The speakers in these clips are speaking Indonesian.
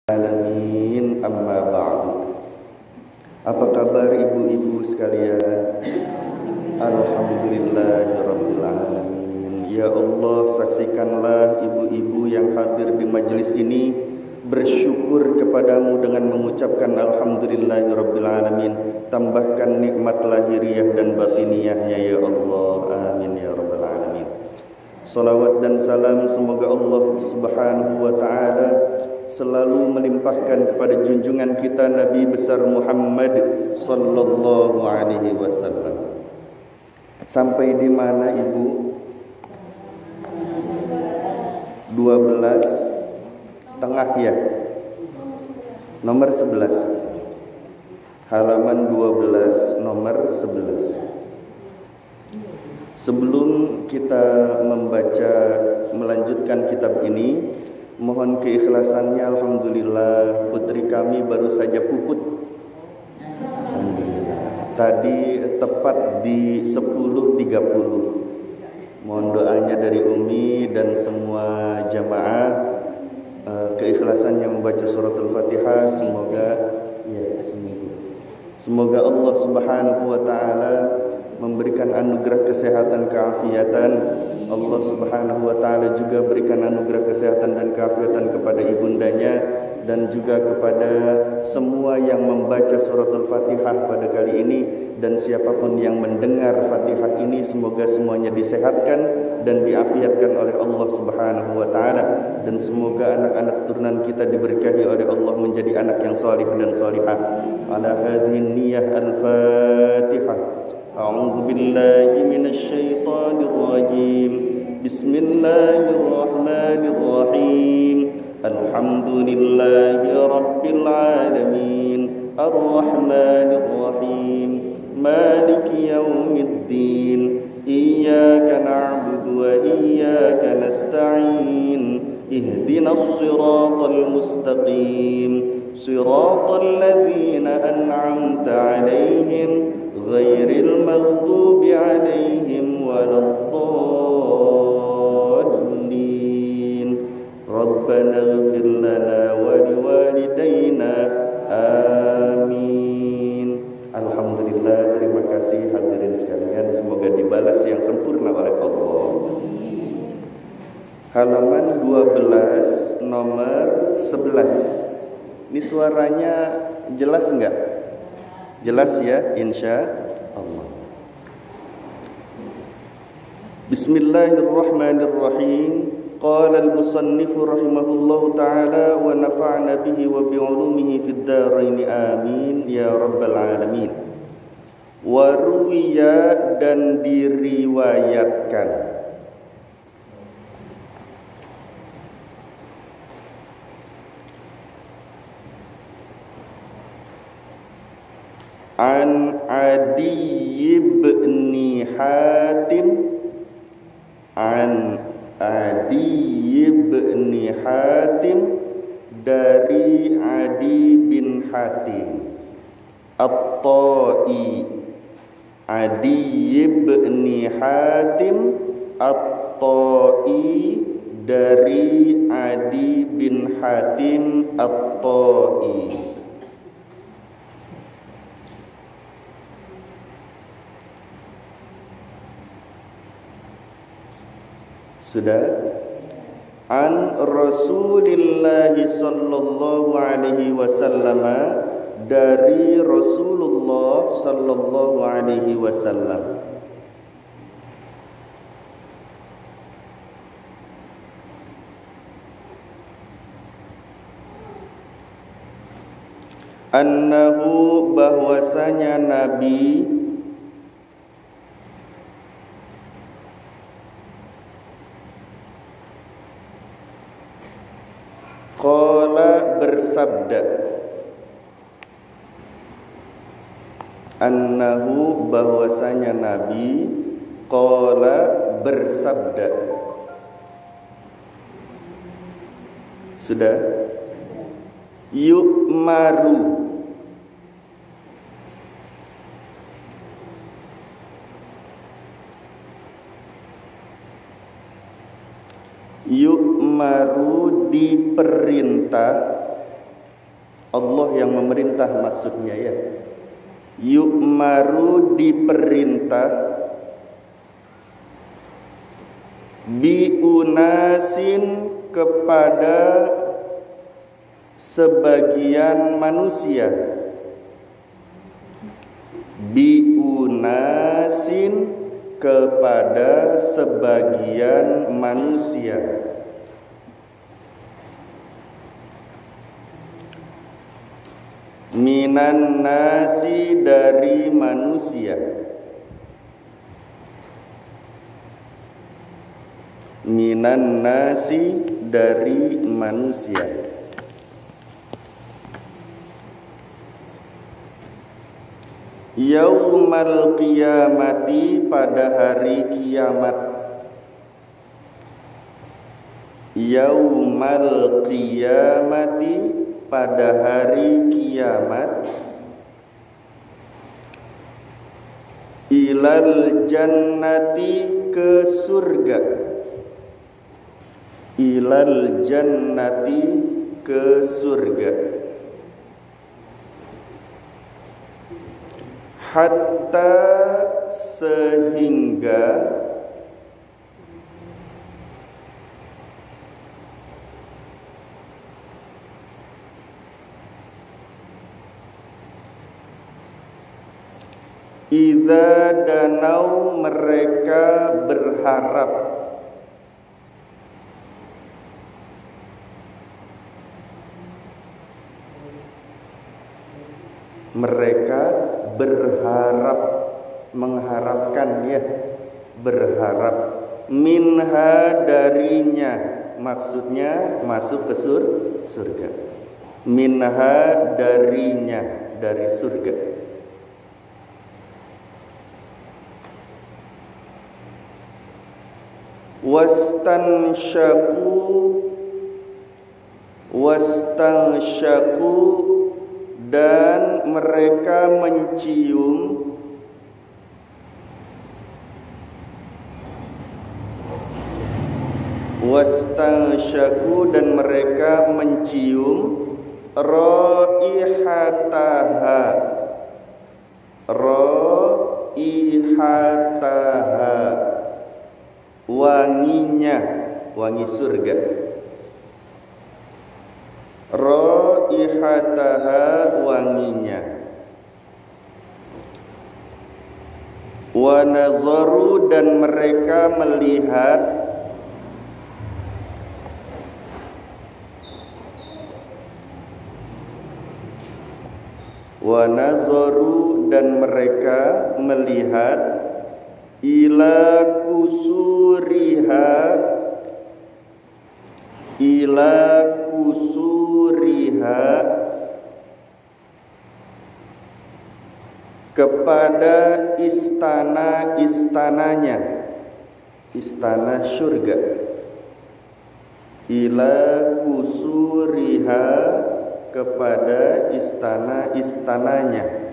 Alamin, amma ba'du. Apa kabar ibu-ibu sekalian? Alhamdulillahirabbil alamin. Ya Allah, saksikanlah ibu-ibu yang hadir di majelis ini bersyukur kepadamu dengan mengucapkan alhamdulillahirabbil alamin. Tambahkan nikmat lahiriah dan batiniyahnya ya Allah. Amin ya rabbal alamin. Salawat dan salam semoga Allah Subhanahu wa taala selalu melimpahkan kepada junjungan kita Nabi besar Muhammad sallallahu alaihi wasallam. Sampai di mana Ibu? 12 tengah ya. Nomor 11. Halaman 12 nomor 11. Sebelum kita melanjutkan kitab ini, mohon keikhlasannya. Alhamdulillah putri kami baru saja puput. Tadi tepat di 10.30. Mohon doanya dari Umi dan semua jamaah, keikhlasannya membaca surat Al-Fatihah. Semoga Allah Subhanahu wa taala memberikan anugerah kesehatan keafiatan. Allah Subhanahu wa taala juga berikan anugerah kesehatan dan keafiatan kepada ibundanya dan juga kepada semua yang membaca suratul Fatihah pada kali ini, dan siapapun yang mendengar Fatihah ini semoga semuanya disehatkan dan diafiatkan oleh Allah Subhanahu wa taala, dan semoga anak-anak turunan kita diberkahi oleh Allah menjadi anak yang salih dan salihah. Ala hadhihi niyyah al-Fatihah. A'udzu billahi minasy syaithanir rajim. Bismillahirrahmanirrahim. Alhamdulillahi rabbil alamin. Arrahmanir rahim. Maliki yaumiddin. Iyyaka na'budu wa iyyaka nasta'in. Ihdinas siratal mustaqim. Siratal ladzina an'amta 'alaihim ghairil maghdubi 'alaihim waladdallin. Rabbana ighfir lana wa liwalidayna. Amin. Alhamdulillah, terima kasih hadirin sekalian, semoga dibalas yang sempurna oleh Allah. Halaman 12 nomor 11. Ini suaranya jelas enggak? Jelas ya, insya Allah. Bismillahirrahmanirrahim. Qala al-musannif rahimahullahu ta'ala wa nafa'na bihi wa bi'ulumihi fid dharain amin ya rabbal alamin. Wa ruwiya, dan diriwayatkan, an Adi ibn Hatim, an Adi ibn Hatim, dari Adi bin Hatim At-Ta'i. Adi ibn Hatim At-Ta'i, dari Adi bin Hatim At-Ta'i. Sudah? An Rasulillah sallallahu alaihi wasallam, dari Rasulullah sallallahu alaihi wasallam. Annahu, bahwasanya Nabi qala, bersabda. Annahu, bahwasanya Nabi qala, bersabda. Sudah? Yu'maru, yu'maru, diperintah, Allah yang memerintah maksudnya ya. Yu'maru diperintah, biunasin kepada sebagian manusia, biunasin kepada sebagian manusia, minan nasi dari manusia, minan nasi dari manusia. Yaumal qiyamati pada hari kiamat, yaumal qiyamati pada hari kiamat, ilal jannati ke surga, ilal jannati ke surga, hatta sehingga idza danau mereka berharap, mereka berharap, mengharapkan ya, berharap, minha darinya, maksudnya masuk ke surga, minha darinya, dari surga. Wastansyaku dan mereka mencium, wastansyaku dan mereka mencium, raihataha, raihataha, wanginya, wangi surga, raihataha, wanginya. Wa nazaru dan mereka melihat, wa nazaru dan mereka melihat, ila kusuriha, ila kusuriha kepada istana-istananya, istana surga, ila kusuriha kepada istana-istananya.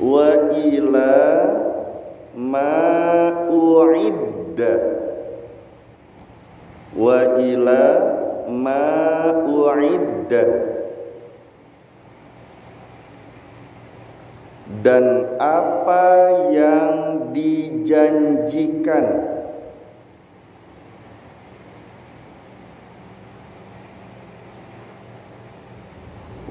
Wa ila ma u'idda, wa ila ma u'idda dan apa yang dijanjikan,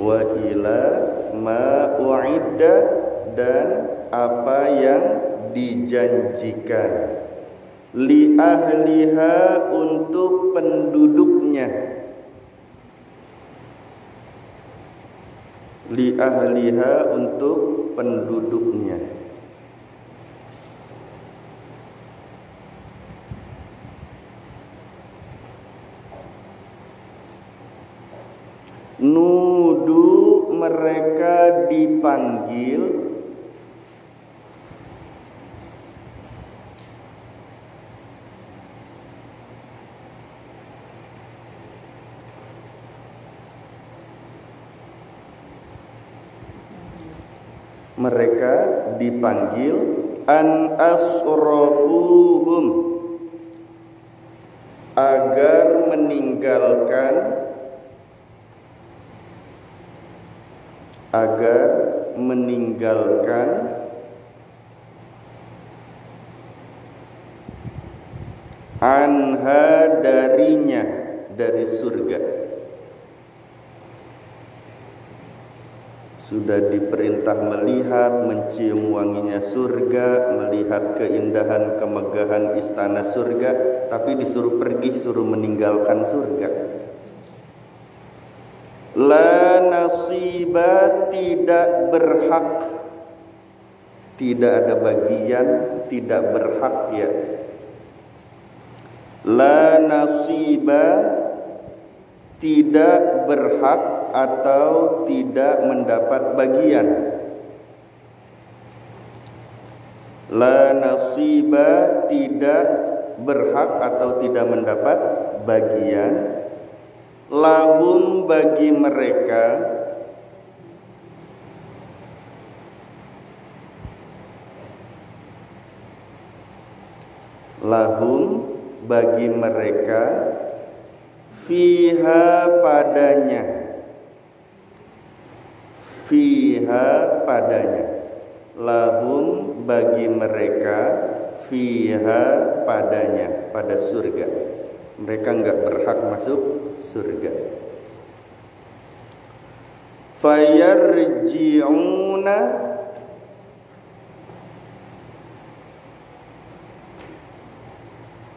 wa ila ma u'idda dan apa yang dijanjikan, li ahliha untuk penduduknya, li ahliha untuk penduduknya. Nudu mereka dipanggil, mereka dipanggil, an asrafuhum tarkuhum, agar meninggalkan anha darinya, dari surga. Sudah diperintah melihat, mencium wanginya surga, melihat keindahan kemegahan istana surga, tapi disuruh pergi, suruh meninggalkan surga. La nasiba, tidak berhak, tidak ada bagian, tidak berhak ya. La nasiba, tidak berhak atau tidak mendapat bagian. La nasiba, tidak berhak atau tidak mendapat bagian. Lahum, bagi mereka. Lahum, bagi mereka. Fiha, padanya. Fiha, padanya. Lahum, bagi mereka. Fiha, padanya, pada surga. Mereka enggak berhak masuk surga. Fayarji'una,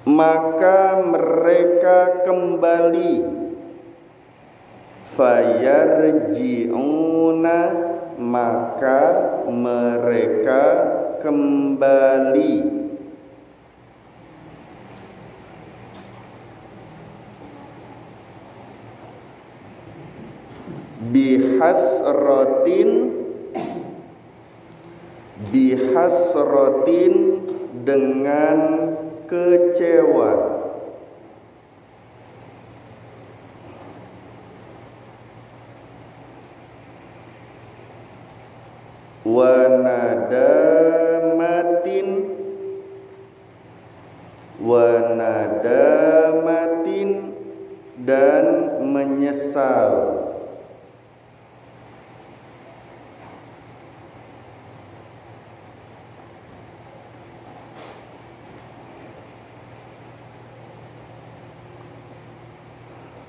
maka mereka kembali. Fayarji'una, maka mereka kembali. Bihasrotin, dengan kecewa. Wanadamatin, dan menyesal.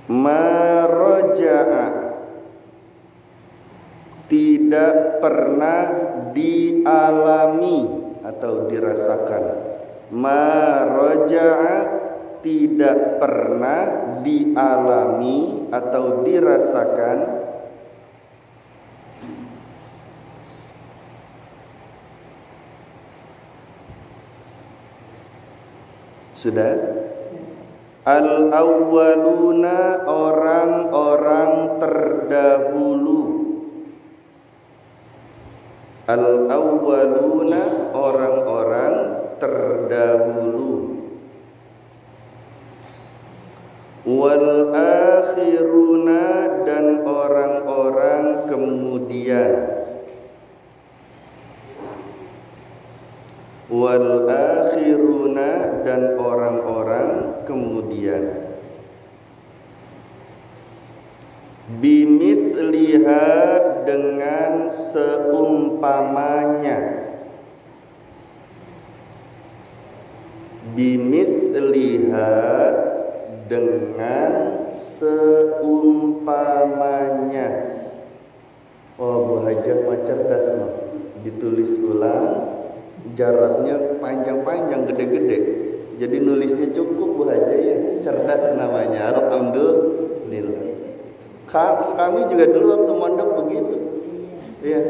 Maraja'a, tidak pernah dialami atau dirasakan. Maraja'a, tidak pernah dialami atau dirasakan. Sudah? Al-awwaluna, orang-orang terdahulu. Al-awwaluna, orang-orang terdahulu. Wal-akhiruna, dan orang-orang kemudian. Wal-akhiruna, dan orang-orang kemudian. Bimithliha, dengan seumpamanya. Bimithliha, dengan seumpamanya. Oh, Bu Hajah mah cerdas loh. Ditulis ulang, jaraknya panjang-panjang, gede-gede. Jadi nulisnya cukup, Bu Hajah ya. Cerdas namanya. Alhamdulillah. Kami juga dulu waktu mondok begitu. Iya.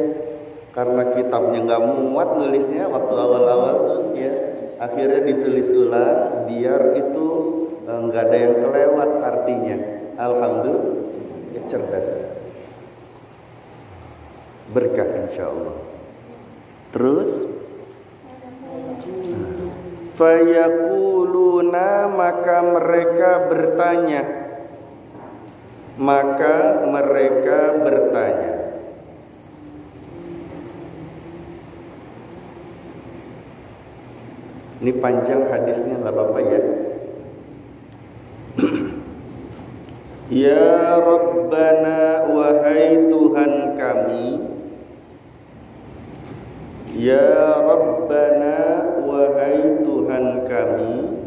Karena kitabnya nggak muat nulisnya waktu awal-awal tuh, ya. Akhirnya ditulis ulang biar itu nggak ada yang kelewat artinya. Alhamdulillah, ya, cerdas. Berkah insyaallah. Terus fayaquluna, maka mereka bertanya. Maka mereka bertanya. Ini panjang hadisnya, nggak apa-apa ya. Ya Rabbana, wahai Tuhan kami. Ya Rabbana, wahai Tuhan kami.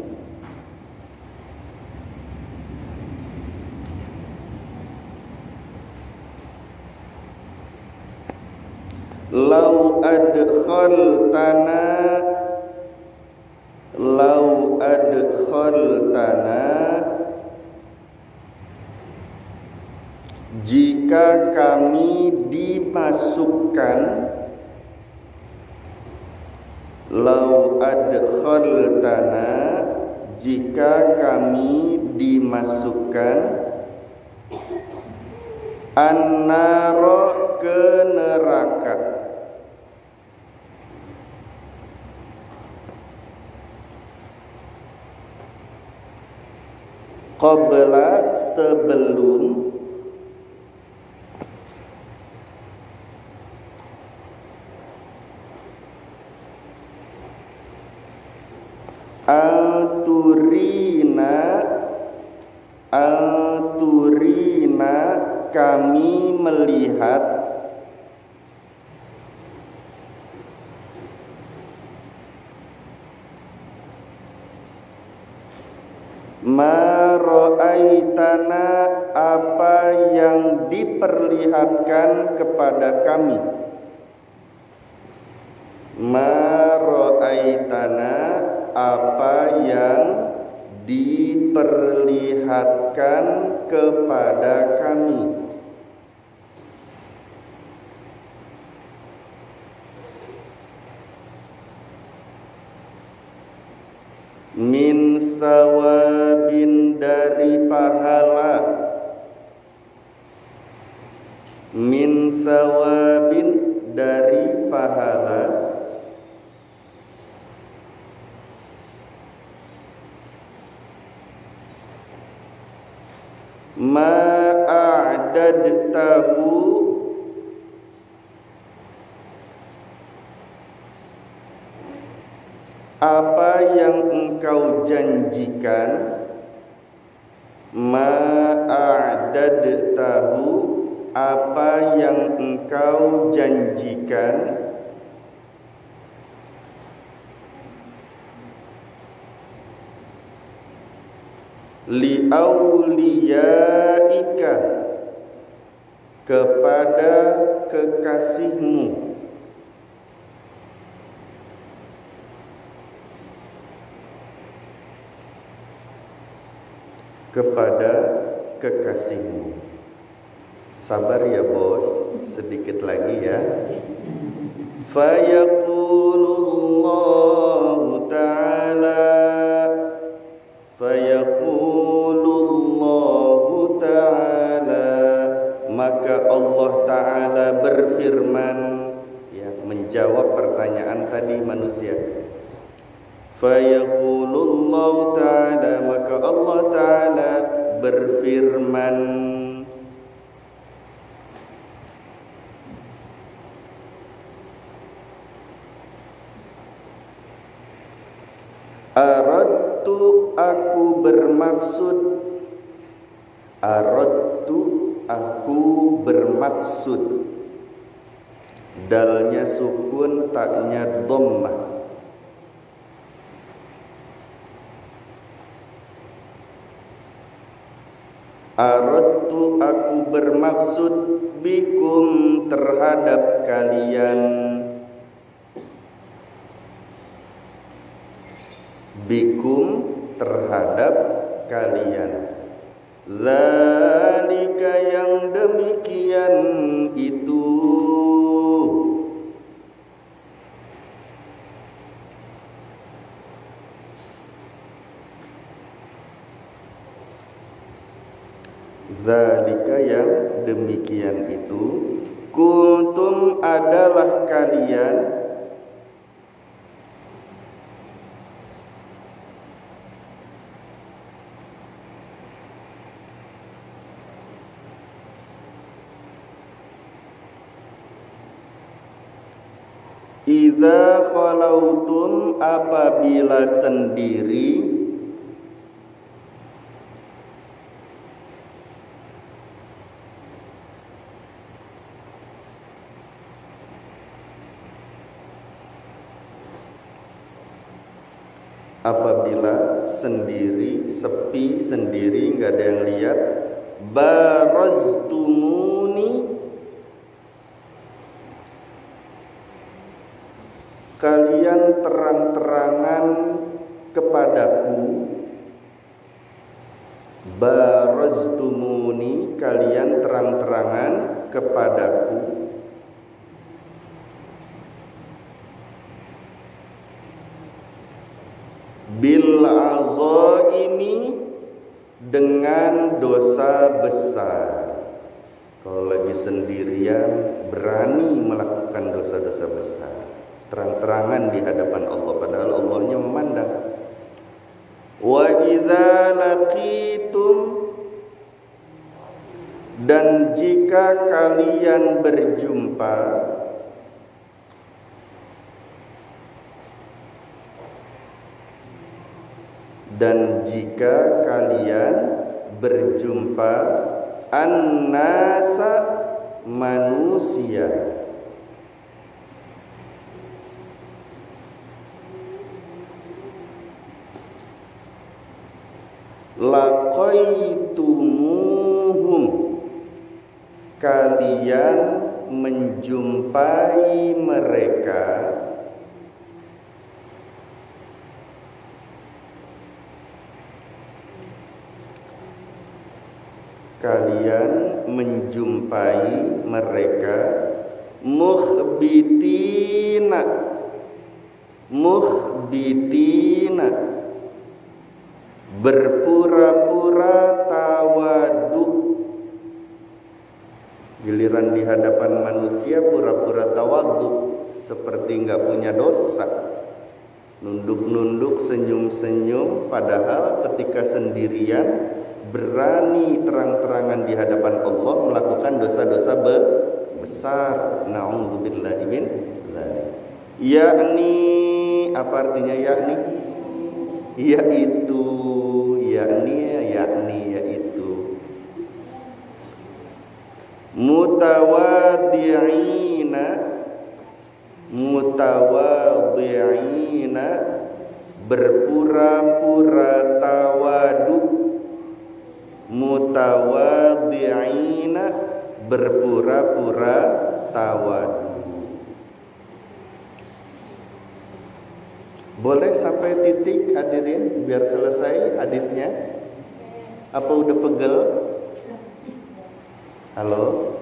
Lau adkhaltana, lau adkhaltana, jika kami dimasukkan, lau adkhaltana, jika kami dimasukkan, an-nara, ke neraka, qabla, sebelum, Al-turina, Al-turina, kami melihat, ma ra'aitana, apa yang diperlihatkan kepada kami, ma ra'aitana, apa yang diperlihatkan kepada kami, min sawabin, dari pahala, min sawabin, dari pahala, ma a'dadtahu, apa yang engkau janjikan, ma a'dadtahu, apa yang engkau janjikan, li auliyaika, kepada kekasihmu, kepada kekasihmu. Sabar ya bos, sedikit lagi ya. Fayaqulullahu ta'ala, fayaqulullahu ta'ala, maka Allah Ta'ala berfirman, ya, menjawab pertanyaan tadi manusia. Fayaqulullahu ta'ala, maka Allah Ta'ala berfirman, aradtu, aku bermaksud, aradtu, aku bermaksud, dalnya sukun, taknya dhammah. Aradtu, aku bermaksud, bikum, terhadap kalian, bikum, terhadap kalian, zalika, yang demikian itu, zalika, yang demikian itu, kuntum, adalah kalian, Idza khalautum, apabila sendiri, apabila sendiri, sepi sendiri, nggak ada yang lihat, baraztumuni, kalian terang-terangan kepadaku. Baraztumuni, kalian terang-terangan kepadaku. Bil azaimi, dengan dosa besar. Kalau lagi sendirian berani melakukan dosa-dosa besar, terang-terangan di hadapan Allah, padahal Allahnya memandang. Wa idza laqitum, dan jika kalian berjumpa, dan jika kalian berjumpa, an-nasa, manusia, laqaitumuhum, kalian menjumpai mereka, kalian menjumpai mereka, mukhbitina, mukhbitina, berpura-pura tawadu. Giliran di hadapan manusia pura-pura tawadu, seperti nggak punya dosa, nunduk-nunduk, senyum-senyum, padahal ketika sendirian berani terang-terangan di hadapan Allah melakukan dosa-dosa besar. Na'udzubillahi min dzalik. Yakni, apa artinya yakni? Yaitu, yakni yaitu. Mutawaddi'ina, mutawaddi'ina, berpura-pura tawadu. Mutawaddi'ina, berpura-pura tawadu. Boleh sampai titik hadirin biar selesai hadisnya? Apa udah pegel? Halo?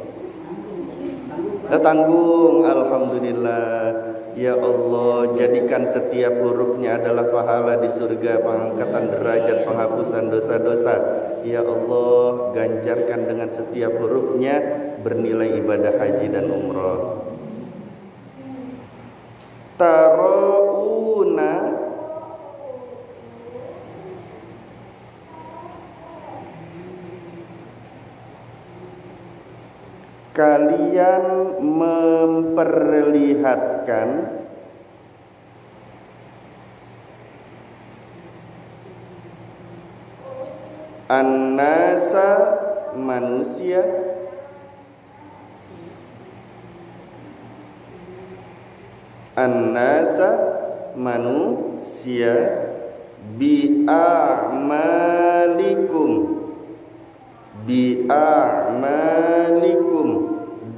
Tanggung, alhamdulillah. Ya Allah, jadikan setiap hurufnya adalah pahala di surga, pengangkatan derajat, penghapusan dosa-dosa. Ya Allah, ganjarkan dengan setiap hurufnya bernilai ibadah haji dan umrah. Tarauna, kalian memperlihatkan an-nasa, manusia, an-nasa, manusia, bi'amalikum, bi'amalikum,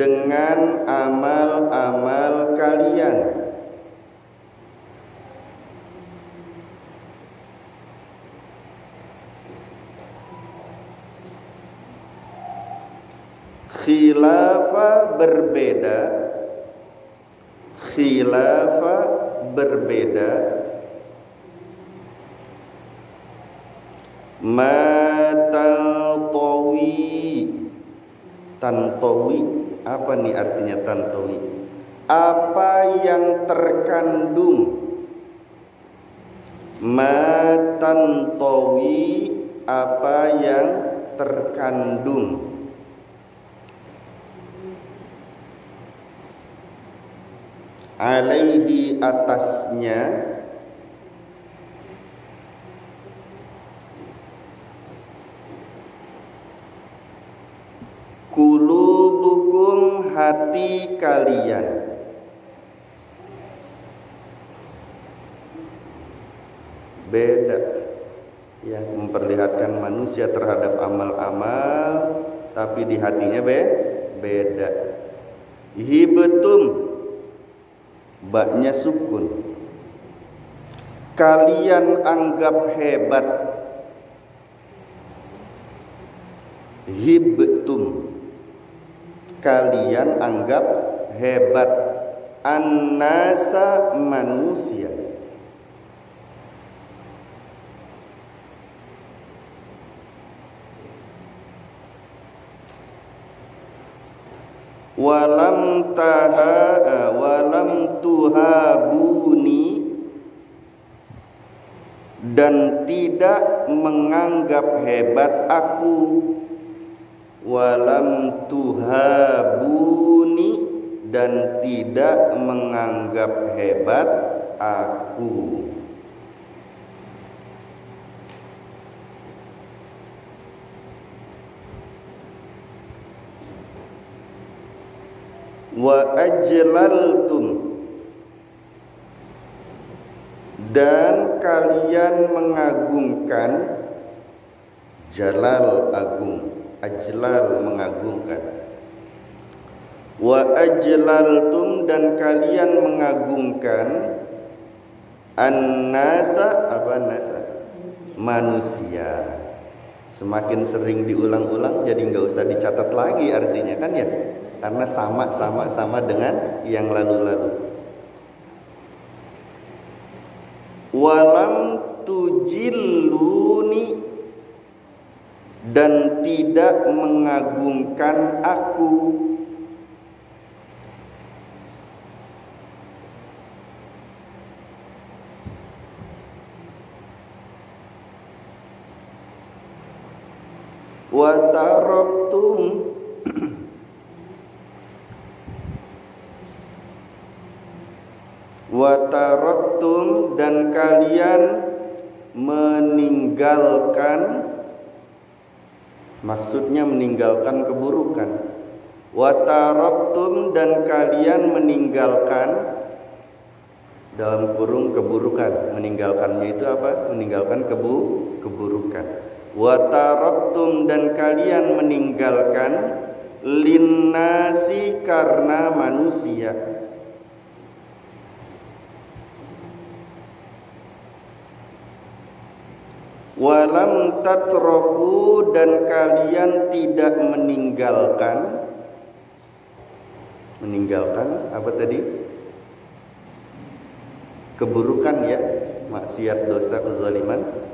dengan amal-amal kalian. Khilafa, berbeda, khilafa, berbeda, ma tantawi, tantawi, apa nih artinya tantawi? Apa yang terkandung. Ma tantawi, apa yang terkandung. alaihi atasnya, qulubukum hati kalian. Beda yang memperlihatkan manusia terhadap amal-amal, tapi di hatinya beda. Hibtum, baknya sukun. Kalian anggap hebat. Hibtum, kalian anggap hebat. An-nasa, manusia. Walam tuhabuni, dan tidak menganggap hebat aku. Walam tuhabuni, dan tidak menganggap hebat aku. Wa ajlaltum, dan kalian mengagungkan. Jalal agung, ajlal mengagungkan. Wa ajlaltum, dan kalian mengagungkan. An-nasa, apa nasa? Manusia. Semakin sering diulang-ulang jadi nggak usah dicatat lagi artinya kan ya, karena sama dengan yang lalu-lalu. Walam tujilluni, dan tidak mengagungkan aku. Wa taraktum, wa taraktum, dan kalian meninggalkan, maksudnya meninggalkan keburukan. Wa taraktum, dan kalian meninggalkan, dalam kurung keburukan. Meninggalkannya itu apa? Meninggalkan keburukan. Wa taraktum, dan kalian meninggalkan, linnasi, karena manusia. Walam tatraku, dan kalian tidak meninggalkan. Meninggalkan apa tadi? Keburukan ya, maksiat, dosa, kezaliman.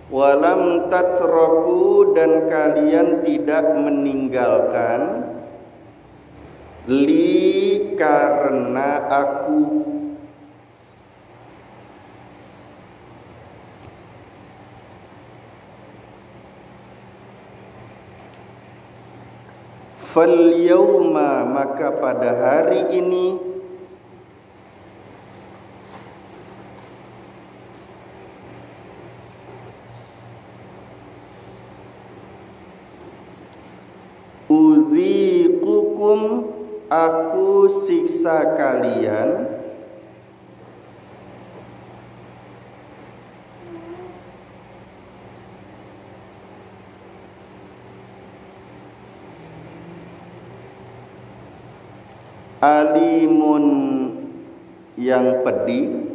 Walam tatraku, dan kalian tidak meninggalkan, li, karena aku. Fal yauma, maka pada hari ini, udziqukum, aku siksa kalian, alimun, yang pedih.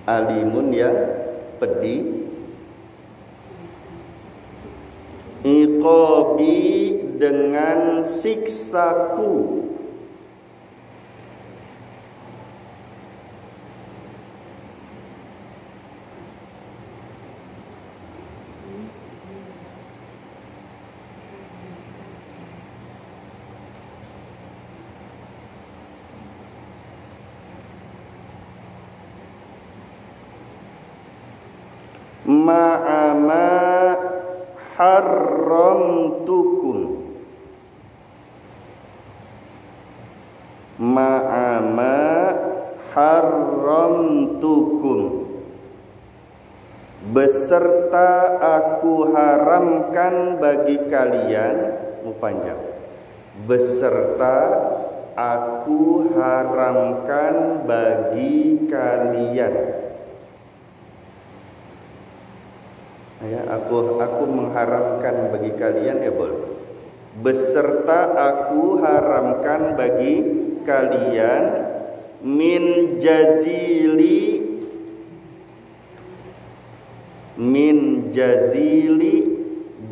Alimun, yang pedih. Iqabi, dengan siksaku. Ma'ama haramtukum, ma'ama haramtukum, beserta aku haramkan bagi kalian. Panjang. Beserta aku haramkan bagi kalian. Ya, aku mengharamkan bagi kalian, ya boleh. Beserta aku haramkan bagi kalian min jazili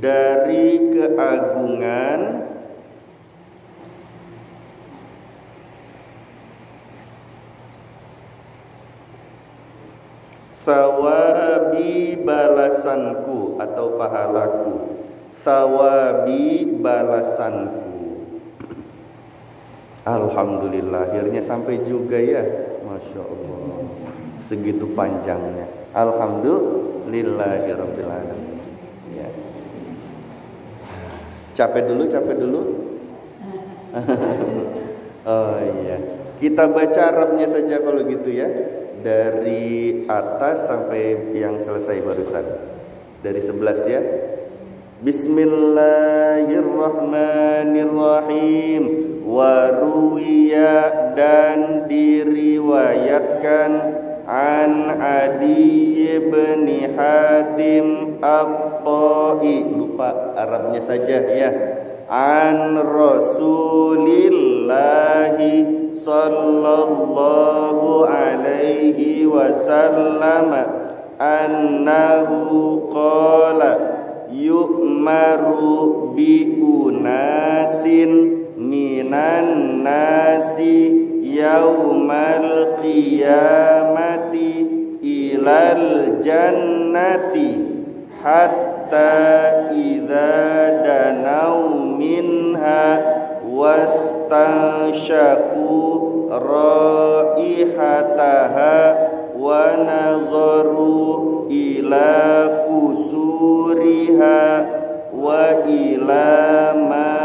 dari keagungan sawabi balasanku atau pahalaku. Sawabi balasanku. Alhamdulillah, akhirnya sampai juga ya. Masya Allah, segitu panjangnya. Alhamdulillahirabbil alamin. Ya. Capek dulu. Oh iya, kita baca Arabnya saja kalau gitu ya, dari atas sampai yang selesai barusan. Dari 11 ya. Bismillahirrahmanirrahim. Waruwiya, dan diriwayatkan, an Adi bin Hatim At-Tai, lupa Arabnya saja ya, an Rasulillahi sallallahu alaihi wasallam annahu qala yu'maru bi unasin minan nasi yaumal qiyamati ilal jannati hatta idza danau minha wastanshaku raihataha wa nazaru ila kusuriha wa ila ma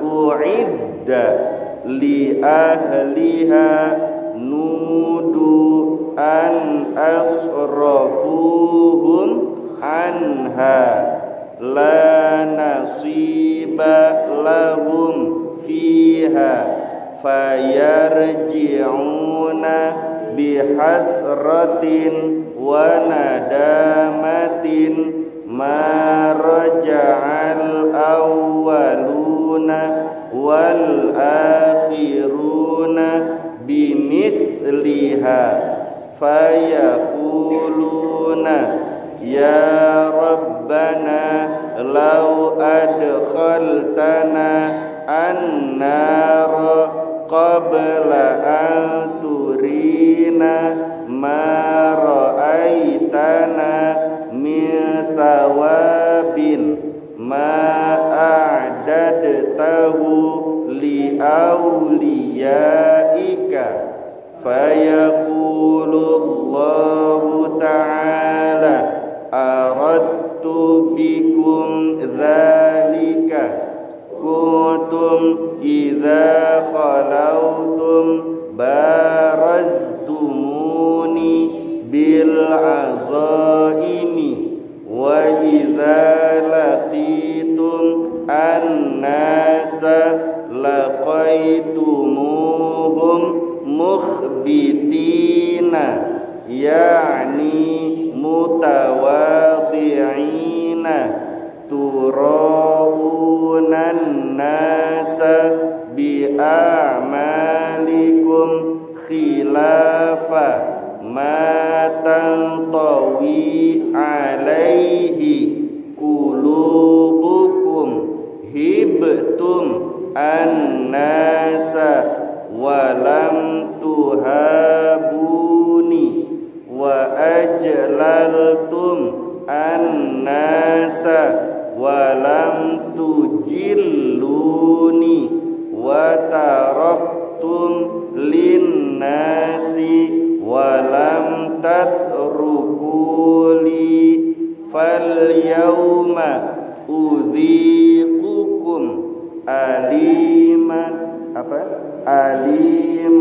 u'idda li ahliha nudu an asrafuhum anha la nasiba lahum fiha fayarji'una bihasratin wa nadamatin ma raja'al awwaluna wal akhiruna bimithliha fayaquluna ya rabbana law adkhaltana an-nara qabla an turina ma ra'aitana min thawabin ma a'dadtahu li awliyaika fayaqulu Allahu ta'ala aradtu bikum dzalika kuntum idza khalautum baraztumuni bil azaimi wa idza laqitum an-nasa laqaitumuhum mukhbitina ya'ni mutawadhi'ina turawunan nasa bi'amalikum khilafa ma tantawi alaihi qulubukum hibtum an-nasa walam tuhabuni wa ajlaltum an-nasa walam tujilluni wa taraktum linnasi walam tatrukuli fal yawma udhiqukum aliman aliman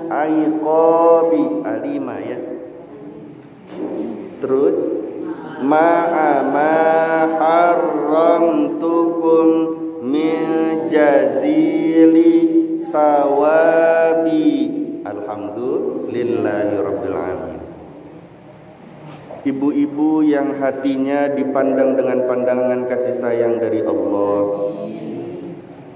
aiqabi, lima ya. Terus ma'a ma haramtukum min jazili thawabi. Alhamdulillahi rabbil alamin. Ibu-ibu yang hatinya dipandang dengan pandangan kasih sayang dari Allah.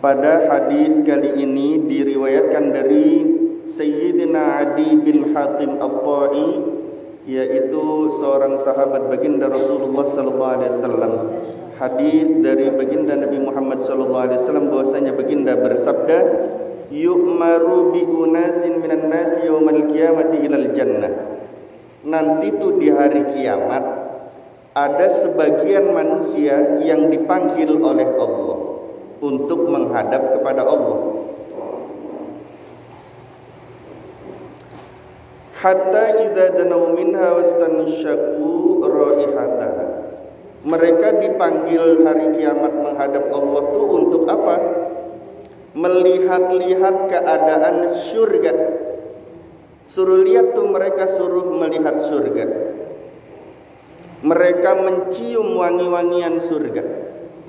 Pada hadis kali ini diriwayatkan dari Sayyidina Adi bin Hatim At-Ta'i, yaitu seorang sahabat baginda Rasulullah sallallahu alaihi wasallam. Hadis dari baginda Nabi Muhammad sallallahu alaihi wasallam bahwasanya baginda bersabda, yu'maru bi unasin minan nasi yaumal qiyamati ilal jannah. Nanti tuh di hari kiamat ada sebagian manusia yang dipanggil oleh Allah untuk menghadap kepada Allah. Hatta idza danaw minha wastanshaku raihataha. Mereka dipanggil hari kiamat menghadap Allah tuh untuk apa? Melihat-lihat keadaan surga. Suruh lihat tuh, mereka suruh melihat surga. Mereka mencium wangi-wangian surga.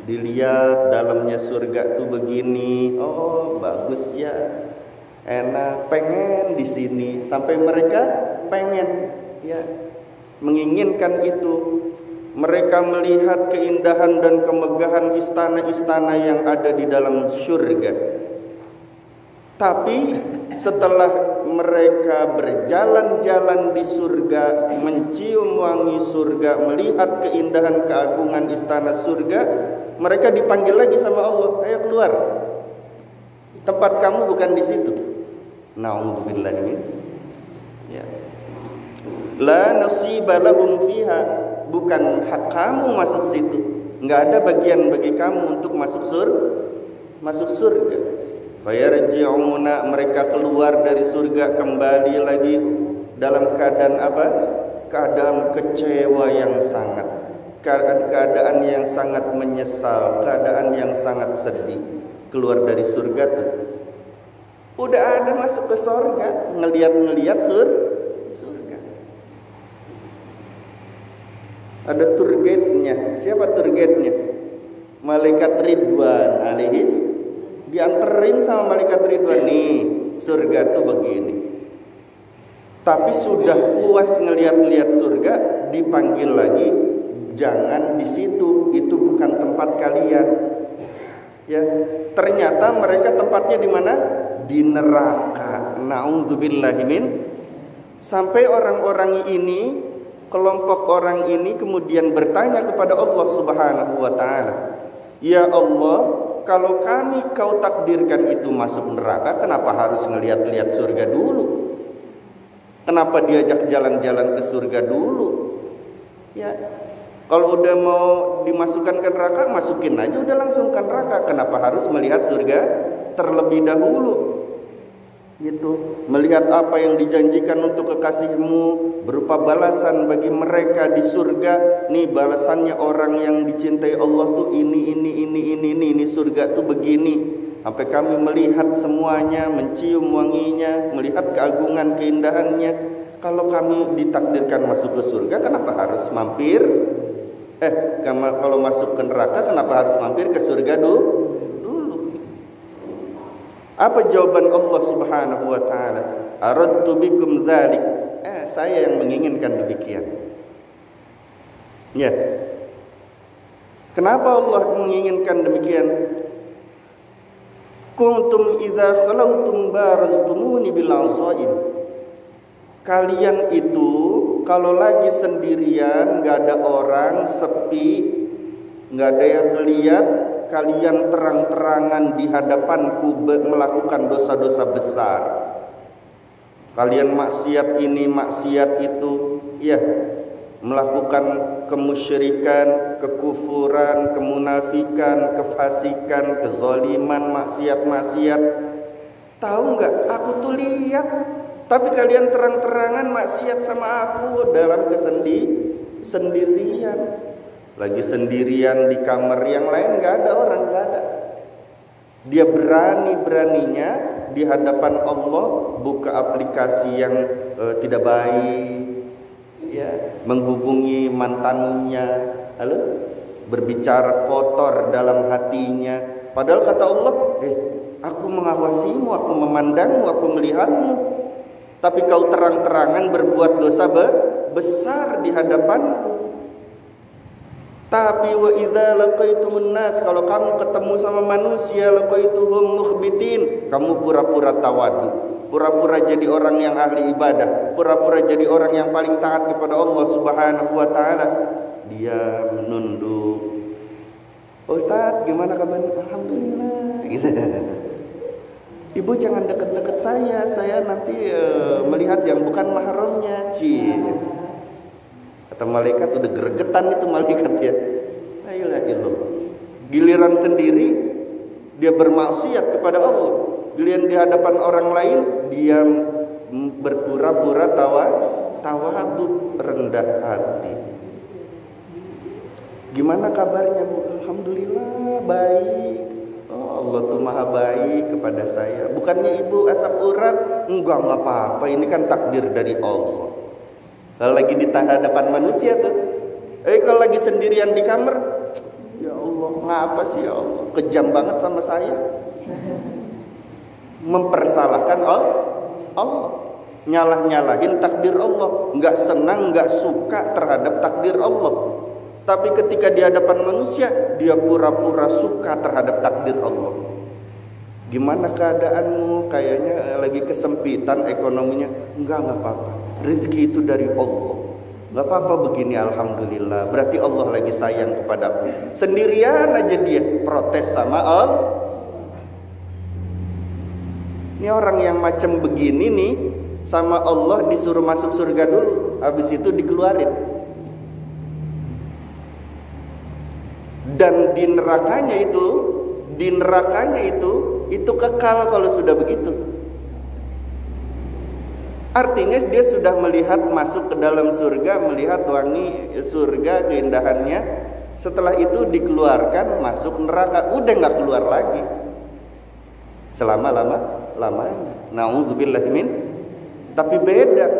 Dilihat dalamnya surga tuh begini. Oh, bagus ya. Enak, pengen di sini. Sampai mereka pengen ya, menginginkan itu. Mereka melihat keindahan dan kemegahan istana-istana yang ada di dalam surga. Tapi setelah mereka berjalan-jalan di surga, mencium wangi surga, melihat keindahan keagungan istana surga, mereka dipanggil lagi sama Allah, ayo keluar. Tempat kamu bukan di situ. Na'udzubillah min. Ya. La nasiba lahum fiha. Bukan hak kamu masuk situ. Enggak ada bagian bagi kamu untuk masuk surga. Fayarji'una, mereka keluar dari surga kembali lagi dalam keadaan apa? Keadaan kecewa yang sangat, keadaan yang sangat menyesal, keadaan yang sangat sedih. Keluar dari surga tuh. Udah ada masuk ke surga, ngeliat surga. Ada tour guide-nya. Siapa tour guide-nya? Malaikat Ridwan alaihis. Dianterin sama malaikat Ridwan, nih surga tuh begini. Tapi sudah puas ngeliat-liat surga, dipanggil lagi, jangan di situ, itu bukan tempat kalian. Ya, ternyata mereka tempatnya di mana? Di neraka. Na'udzubillahi min. Sampai orang-orang ini, kelompok orang ini kemudian bertanya kepada Allah Subhanahu wa taala, "Ya Allah, kalau kami kau takdirkan itu masuk neraka, kenapa harus ngelihat-lihat surga dulu? Kenapa diajak jalan-jalan ke surga dulu? Ya, kalau udah mau dimasukkan ke neraka, masukin aja udah langsung ke neraka. Kenapa harus melihat surga terlebih dahulu?" Gitu, melihat apa yang dijanjikan untuk kekasihmu berupa balasan bagi mereka di surga. Nih balasannya orang yang dicintai Allah tuh ini surga tuh begini. Sampai kami melihat semuanya, mencium wanginya, melihat keagungan keindahannya. Kalau kami ditakdirkan masuk ke surga, kenapa harus mampir? Kalau masuk ke neraka, kenapa harus mampir ke surga dulu? Apa jawaban Allah Subhanahu wa taala? Aradtu bikum dzalik. Saya yang menginginkan demikian. Ya. Kenapa Allah menginginkan demikian? Kuntum idza khalautum baraztumuni bil azaim. Kalian itu kalau lagi sendirian, enggak ada orang, sepi, enggak ada yang lihat, kalian terang-terangan di hadapanku melakukan dosa-dosa besar. Kalian maksiat ini, maksiat itu, ya, melakukan kemusyrikan, kekufuran, kemunafikan, kefasikan, kezaliman, maksiat-maksiat. Tahu nggak? Aku tuh lihat, tapi kalian terang-terangan maksiat sama aku dalam sendirian. Lagi sendirian di kamar, yang lain nggak ada orang, nggak ada. Dia berani-beraninya di hadapan Allah buka aplikasi yang tidak baik, ya, menghubungi mantannya, lalu berbicara kotor dalam hatinya. Padahal kata Allah, aku mengawasimu, aku memandangmu, aku melihatmu, tapi kau terang-terangan berbuat dosa besar di hadapanku. Tapi wa idza laqaitumun nas, kalau kamu ketemu sama manusia, laqaituhum mukhbitin, kamu pura-pura tawadu, pura-pura jadi orang yang ahli ibadah, pura-pura jadi orang yang paling taat kepada Allah Subhanahu wa taala. Dia menunduk. Ustaz, gimana kabarnya? Alhamdulillah. Gitu. Ibu jangan deket-deket saya nanti melihat yang bukan mahramnya. Kata malaikat, udah gregetan itu malaikat ya. La ilaha illallah. Giliran sendiri dia bermaksiat kepada Allah, giliran di hadapan orang lain dia berpura-pura tawadu, rendah hati. Gimana kabarnya Bu? Alhamdulillah baik. Oh, Allah tuh maha baik kepada saya. Bukannya ibu asap urat? Enggak apa-apa, ini kan takdir dari Allah. Kalau lagi di hadapan manusia tuh, kalau lagi sendirian di kamar, ya Allah, ngapa sih ya Allah, kejam banget sama saya. Mempersalahkan Allah, nyalah-nyalahin takdir Allah, nggak senang, nggak suka terhadap takdir Allah. Tapi ketika di hadapan manusia, dia pura-pura suka terhadap takdir Allah. Gimana keadaanmu? Kayaknya lagi kesempitan ekonominya. Enggak apa-apa, rezeki itu dari Allah. Enggak apa-apa begini, alhamdulillah. Berarti Allah lagi sayang kepadaku. Sendirian aja dia protes sama Allah. Ini orang yang macam begini nih, sama Allah disuruh masuk surga dulu, habis itu dikeluarin. Dan di nerakanya itu kekal kalau sudah begitu. Artinya dia sudah melihat masuk ke dalam surga, melihat wangi surga, keindahannya. Setelah itu dikeluarkan masuk neraka, udah nggak keluar lagi selama-lamanya. Nauzubillah min. Tapi beda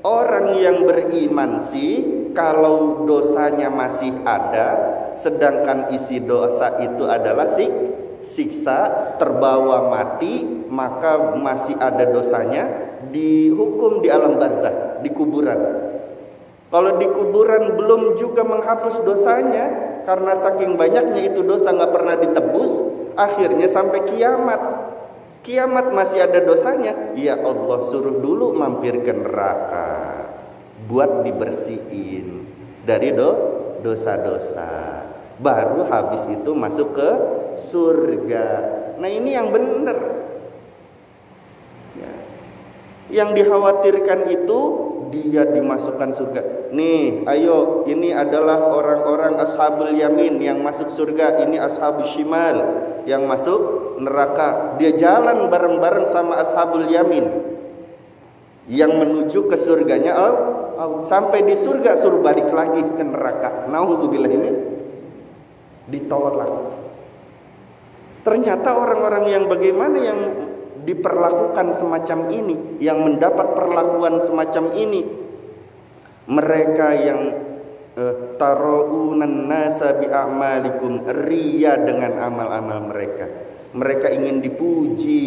orang yang beriman sih, kalau dosanya masih ada, sedangkan isi dosa itu adalah siksa, terbawa mati, maka masih ada dosanya, dihukum di alam barzakh, di kuburan. Kalau di kuburan belum juga menghapus dosanya, karena saking banyaknya itu dosa nggak pernah ditebus, akhirnya sampai kiamat masih ada dosanya, ya Allah suruh dulu mampir ke neraka buat dibersihin dari dosa-dosa, baru habis itu masuk ke surga. Nah ini yang benar ya. Yang dikhawatirkan itu dia dimasukkan surga. Nih ayo, ini adalah orang-orang ashabul yamin yang masuk surga, ini ashabul shimal yang masuk neraka. Dia jalan bareng-bareng sama ashabul yamin yang menuju ke surganya sampai di surga suruh balik lagi ke neraka. Nauzubillah, ini ditolak. Ternyata orang-orang yang bagaimana yang diperlakukan semacam ini, yang mendapat perlakuan semacam ini, mereka yang taraunan nasa bi a'malikum, riya dengan amal-amal mereka. Mereka ingin dipuji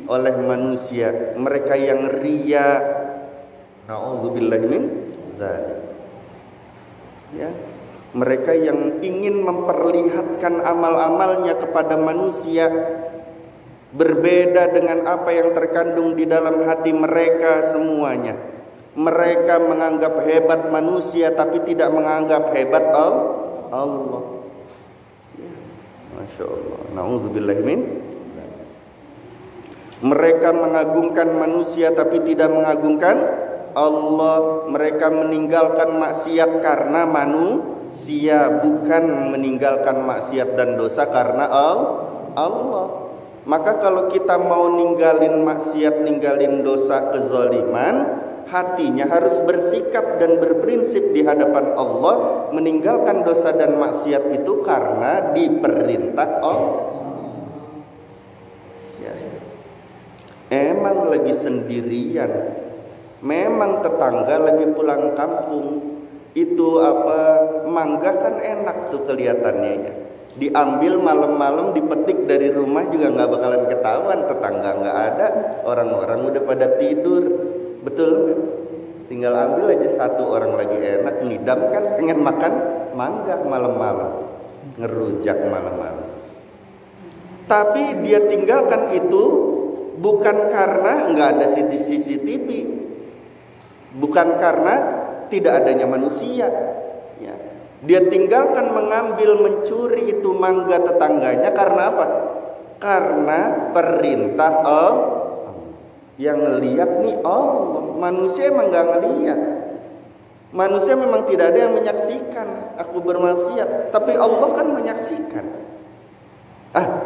oleh manusia, mereka yang riya. Na'udzubillah min dzalik. Ya, mereka yang ingin memperlihatkan amal-amalnya kepada manusia, berbeda dengan apa yang terkandung di dalam hati mereka semuanya. Mereka menganggap hebat manusia tapi tidak menganggap hebat Allah. Ya, Masya Allah. Na'udzubillah min. Mereka mengagungkan manusia tapi tidak mengagungkan Allah. Mereka meninggalkan maksiat karena manusia, bukan meninggalkan maksiat dan dosa karena Allah. Maka kalau kita mau ninggalin maksiat, ninggalin dosa, kezaliman, hatinya harus bersikap dan berprinsip di hadapan Allah, meninggalkan dosa dan maksiat itu karena diperintah Allah. Ya. emang lagi sendirian, memang tetangga lagi pulang kampung, itu mangga kan enak tuh kelihatannya ya. Diambil malam-malam, dipetik dari rumah juga nggak bakalan ketahuan, tetangga nggak ada, orang-orang udah pada tidur, betul nggak? Tinggal ambil aja satu, orang lagi enak ngidam kan, pengen makan mangga malam-malam, ngerujak malam-malam. Tapi dia tinggalkan itu bukan karena nggak ada CCTV, bukan karena tidak adanya manusia. Ya. Dia tinggalkan mengambil, mencuri itu mangga tetangganya karena apa? Karena perintah Allah. Yang ngelihat nih Allah, manusia emang nggak ngelihat. Manusia memang tidak ada yang menyaksikan aku bermaksiat, tapi Allah kan menyaksikan.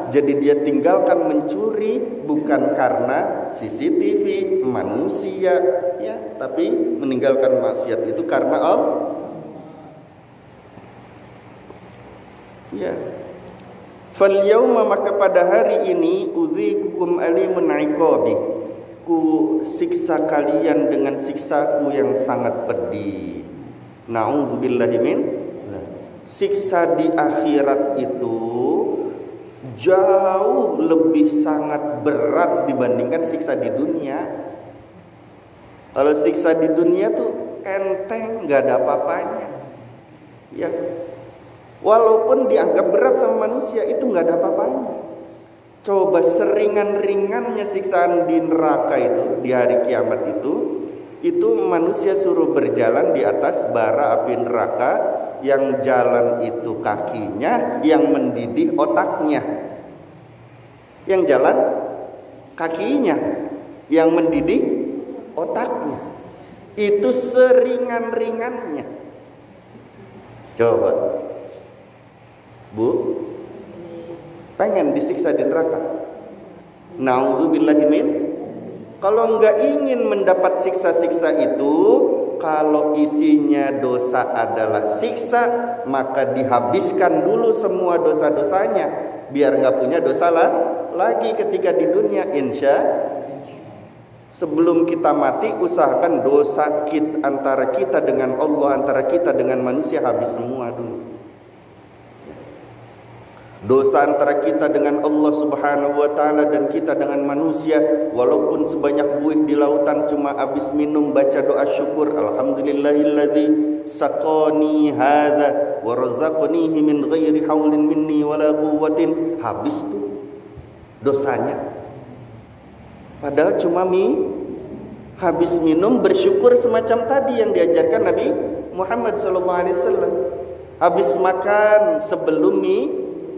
Jadi dia tinggalkan mencuri bukan karena CCTV, manusia, ya, tapi meninggalkan maksiat itu karena Allah. Ya. Fal yauma, maka pada hari ini, udzikukum alimun iqabi, ku siksa kalian dengan siksaku yang sangat pedih. Na'udzubillahi min. Siksa di akhirat itu jauh lebih sangat berat dibandingkan siksa di dunia. Kalau siksa di dunia tuh enteng, nggak ada apa-apanya. Ya, walaupun dianggap berat sama manusia, itu nggak ada apa-apanya. Coba seringan-ringannya siksaan di neraka itu, di hari kiamat itu manusia suruh berjalan di atas bara api neraka, yang jalan itu kakinya, yang mendidih otaknya. Yang jalan kakinya, yang mendidih otaknya. Itu seringan-ringannya. Coba, Bu, pengen disiksa di neraka? Na'udzubillahi min. Kalau enggak ingin mendapat siksa-siksa itu, kalau isinya dosa adalah siksa, maka dihabiskan dulu semua dosa-dosanya, biar enggak punya dosa lagi ketika di dunia. Sebelum kita mati, usahakan dosa antara kita dengan Allah, antara kita dengan manusia habis semua dulu. Dosa antara kita dengan Allah Subhanahu wa ta'ala dan kita dengan manusia, walaupun sebanyak buih di lautan, cuma habis minum baca doa syukur, alhamdulillahilladzi saqani hadza wa razaqanihi min ghairi haulin minni wala quwwatin, habis tuh dosanya. Padahal cuma habis minum bersyukur semacam tadi yang diajarkan Nabi Muhammad SAW. Habis makan, sebelum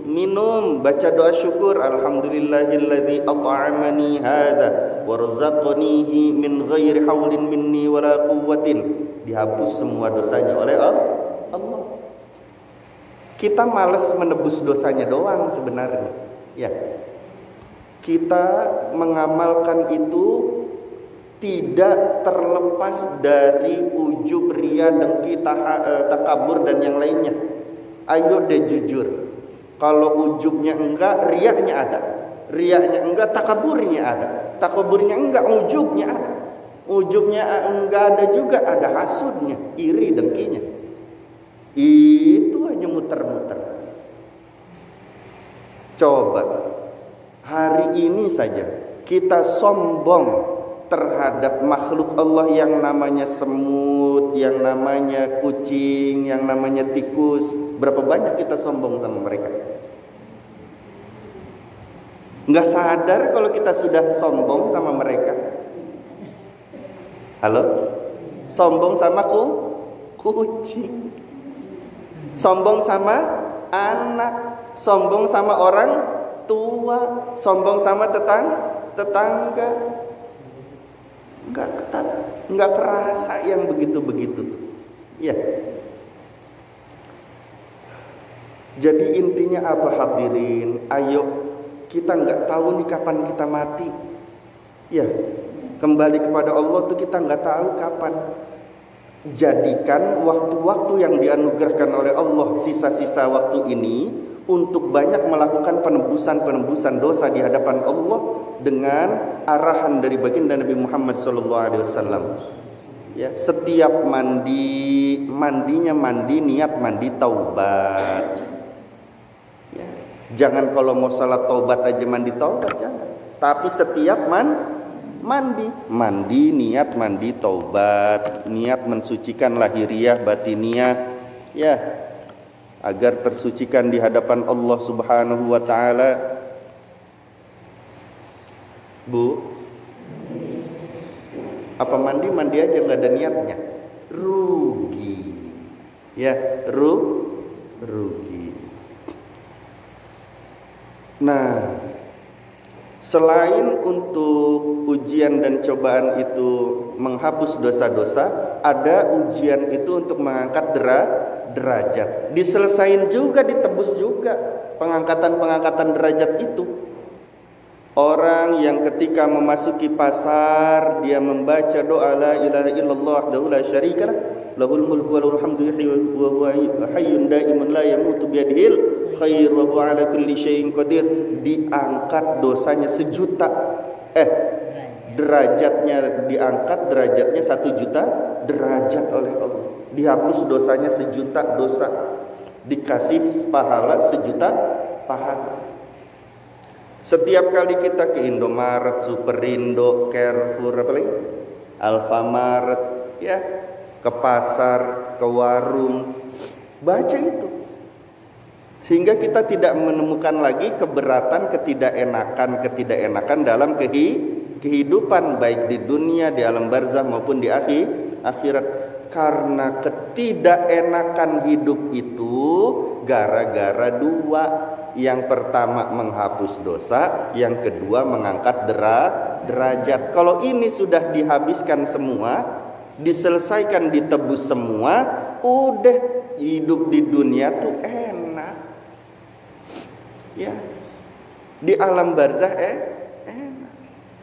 minum baca doa syukur, alhamdulillahilladzi at'amani hadza wa razaqanihi min ghairi haulin minni wala quwwatin. Dihapus semua dosanya oleh Allah. Kita malas menebus dosanya doang sebenarnya. Ya. Kita mengamalkan itu tidak terlepas dari ujub, riya, dengki, takabur dan yang lainnya. Ayo deh jujur. Kalau ujubnya enggak, riyaknya ada. Riyaknya enggak, takaburnya ada. Takaburnya enggak, ujubnya ada. Ujubnya enggak ada juga, ada hasudnya, iri, dengkinya. Itu aja muter-muter. Coba hari ini saja kita sombong terhadap makhluk Allah yang namanya semut, yang namanya kucing, yang namanya tikus. Berapa banyak kita sombong sama mereka? Nggak sadar kalau kita sudah sombong sama mereka. Halo? Sombong sama kucing, sombong sama anak, sombong sama orang tua, sombong sama tetangga. Nggak kerasa yang begitu-begitu. Ya. Jadi intinya apa hadirin? Ayo, kita nggak tahu nih kapan kita mati. Ya, kembali kepada Allah tuh kita nggak tahu kapan. Jadikan waktu-waktu yang dianugerahkan oleh Allah, sisa-sisa waktu ini untuk banyak melakukan penebusan dosa di hadapan Allah dengan arahan dari baginda Nabi Muhammad SAW. Ya, setiap mandinya mandi niat mandi taubat. Ya, jangan kalau mau salat taubat aja mandi taubat, jangan. Tapi setiap mandi niat mandi taubat, niat mensucikan lahiriah batiniah, ya, agar tersucikan di hadapan Allah Subhanahu wa taala. Bu, apa mandi aja nggak ada niatnya? Rugi. Ya, rugi. Nah, selain untuk ujian dan cobaan itu menghapus dosa-dosa, ada ujian itu untuk mengangkat derajat. Diselesain juga, ditebus juga pengangkatan derajat itu. Orang yang ketika memasuki pasar dia membaca doa la ilaha illallah wahdahu la syarikalah lahul mulku wa lahul hamdu wa huwa hayyun daimun la yamutu biyadihil khair wa huwa ala kulli syai'in qadir, diangkat dosanya sejuta. Derajatnya diangkat, derajatnya 1 juta derajat oleh Allah. Dihapus dosanya 1 juta dosa, dikasih pahala 1 juta pahala. Setiap kali kita ke Indomaret, Superindo, Carrefour, apa lagi? Alfamaret, ya, ke pasar, ke warung, baca itu. Sehingga kita tidak menemukan lagi keberatan, ketidakenakan dalam kehidupan, baik di dunia, di alam barzah maupun di akhirat. Karena ketidakenakan hidup itu gara-gara 2. Yang pertama menghapus dosa, yang kedua mengangkat derajat. Kalau ini sudah dihabiskan semua, diselesaikan, ditebus semua, udah hidup di dunia tuh enak. Ya. Di alam barzah enak.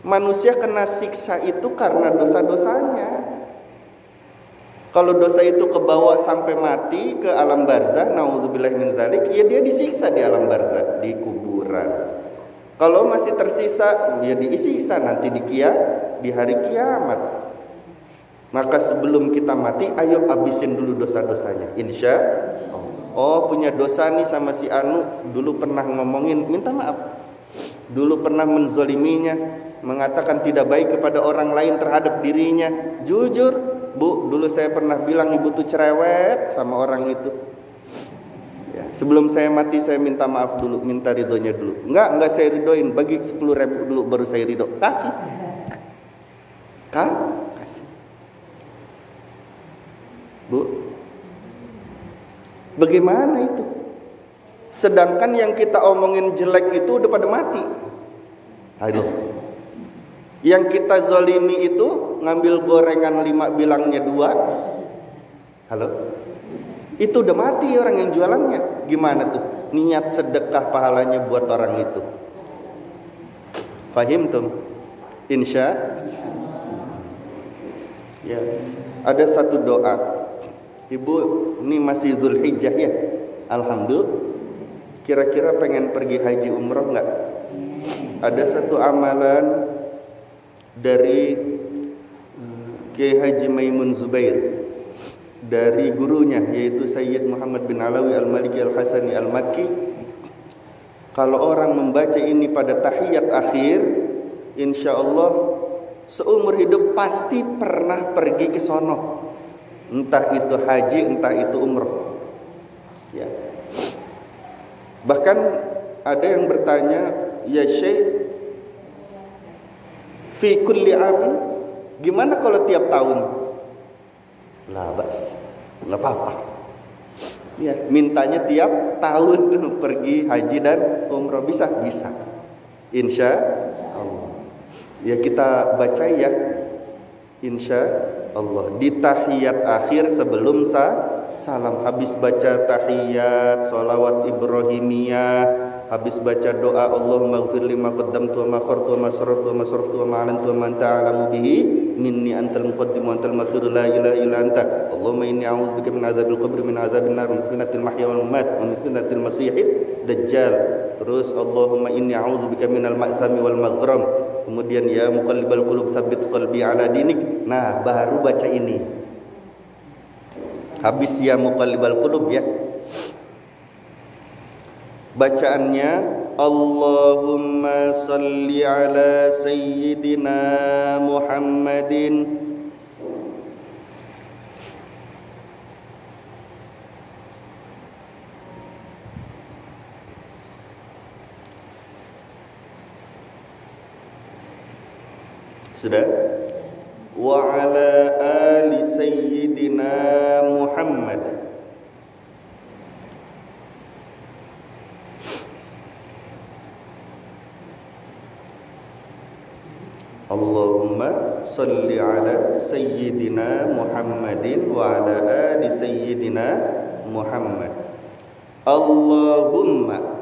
Manusia kena siksa itu karena dosa-dosanya. Kalau dosa itu kebawa sampai mati ke alam barzah, naudzubillahi min dzalik, ya dia disiksa di alam barzah, di kuburan. Kalau masih tersisa, dia disiksa nanti di hari kiamat. Maka sebelum kita mati, ayo habisin dulu dosa-dosanya. Insya Allah. Oh, punya dosa nih sama si Anu, dulu pernah ngomongin, minta maaf. Dulu pernah menzoliminya, mengatakan tidak baik kepada orang lain terhadap dirinya. Jujur, Bu, dulu saya pernah bilang ibu tuh cerewet sama orang itu. Ya, sebelum saya mati saya minta maaf dulu, minta ridhonya dulu. Enggak saya ridoin, bagi 10.000 dulu baru saya ridho. Kasih. Kasih. Bu, bagaimana itu? Sedangkan yang kita omongin jelek itu udah pada mati. Aduh. Yang kita zolimi itu ngambil gorengan 5 bilangnya 2. Halo? Itu udah mati orang yang jualannya. Gimana tuh? Niat sedekah pahalanya buat orang itu. Fahim tuh? Insya. Ya. Ada satu doa. Ibu, ini masih Zulhijjah ya. Alhamdulillah. Kira-kira pengen pergi haji umroh enggak? Ada satu amalan dari Kiai Haji Maimun Zubair, dari gurunya yaitu Sayyid Muhammad bin Alawi Al-Maliki Al-Hasani Al-Makki. Kalau orang membaca ini pada tahiyat akhir, insya Allah seumur hidup pasti pernah pergi ke sono, entah itu haji, entah itu umroh. Ya. Bahkan ada yang bertanya, ya Syekh, fi kulli amin, gimana kalau tiap tahun? Lah bas, lah apa-apa. Ya, mintanya tiap tahun pergi haji dan umroh, bisa. Insya Allah. Ya kita baca ya, insya Allah di tahiyat akhir sebelum salam, habis baca tahiyat, sholawat Ibrahimiyah, habis baca doa Allahumma ighfir li ma qaddamtu wa ma akhartu wa ma sarraftu wa ma sarraftu wa ma a'lantu wa ma anta a'lamu bihi minni antal muqaddim wa antal muakhir la ilaha illa anta Allahumma inni a'udzubika min adzabil qabri min adzabin nar wa min fitnatil mahya wal mamat wa min fitnatil masiihid Dajjal. Terus Allahumma inni a'udzubika minal ma'thami wal maghram. Kemudian ya muqallibal qulub tsabbit qalbi ala dinik. Nah, baru baca ini. Habis ya muqallibal qulub ya. Bacaannya Allahumma salli ala sayyidina Muhammadin. Sudah? Wa ala ali sayyidina Muhammad. Allahumma salli ala sayyidina Muhammadin wa ala ali sayyidina Muhammad. Allahumma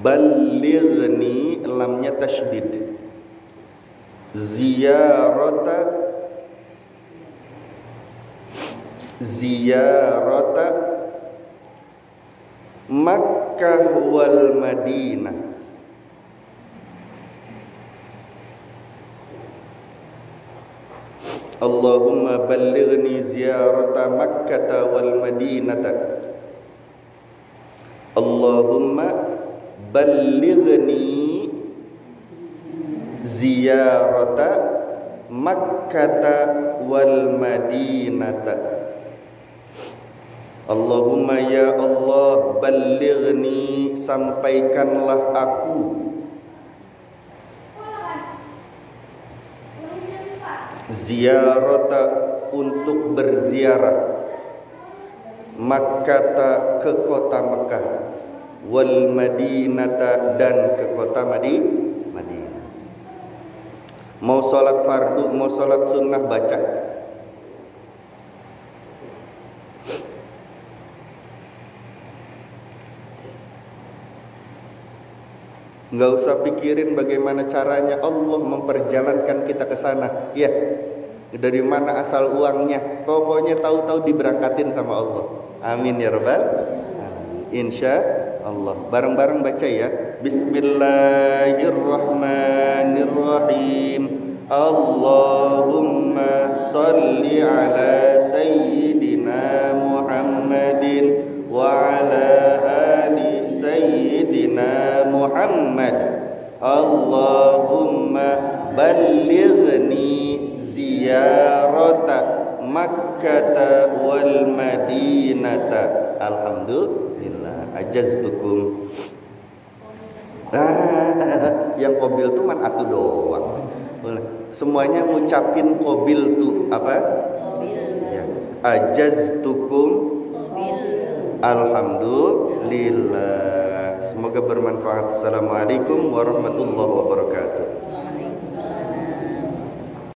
Ballighni lamnya tasydid. Ziyarata Makkah wal Madinah. Allahumma ballighni ziyarata Makkah wal Madinata. Allahumma ballighni ziyarata Makkah wal Madinata. Allahumma ya Allah, ballighni, sampaikanlah aku ziyarata, untuk berziarah Makkah, ke kota Mekah, wal Madinata, dan ke kota Madinah. Mau sholat fardu, mau sholat sunnah, baca. Nggak usah pikirin bagaimana caranya Allah memperjalankan kita ke sana. Ya, dari mana asal uangnya, pokoknya tahu-tahu diberangkatin sama Allah. Amin ya rabbal alamin. Insya Allah. Bareng-bareng baca ya. Bismillahirrahmanirrahim. Allahumma salli ala sayyidina Muhammadin wa ala ali sayyidina Muhammad. Allahumma ballighni ziyarata Makkah wal Madinata. Alhamdulillah, ajaztukum. Yang qabil tuh man atu doang. Semuanya ngucapin qabil tuh apa? Ya. Ajaztukum. Alhamdulillah. Semoga bermanfaat. Assalamualaikum warahmatullahi wabarakatuh.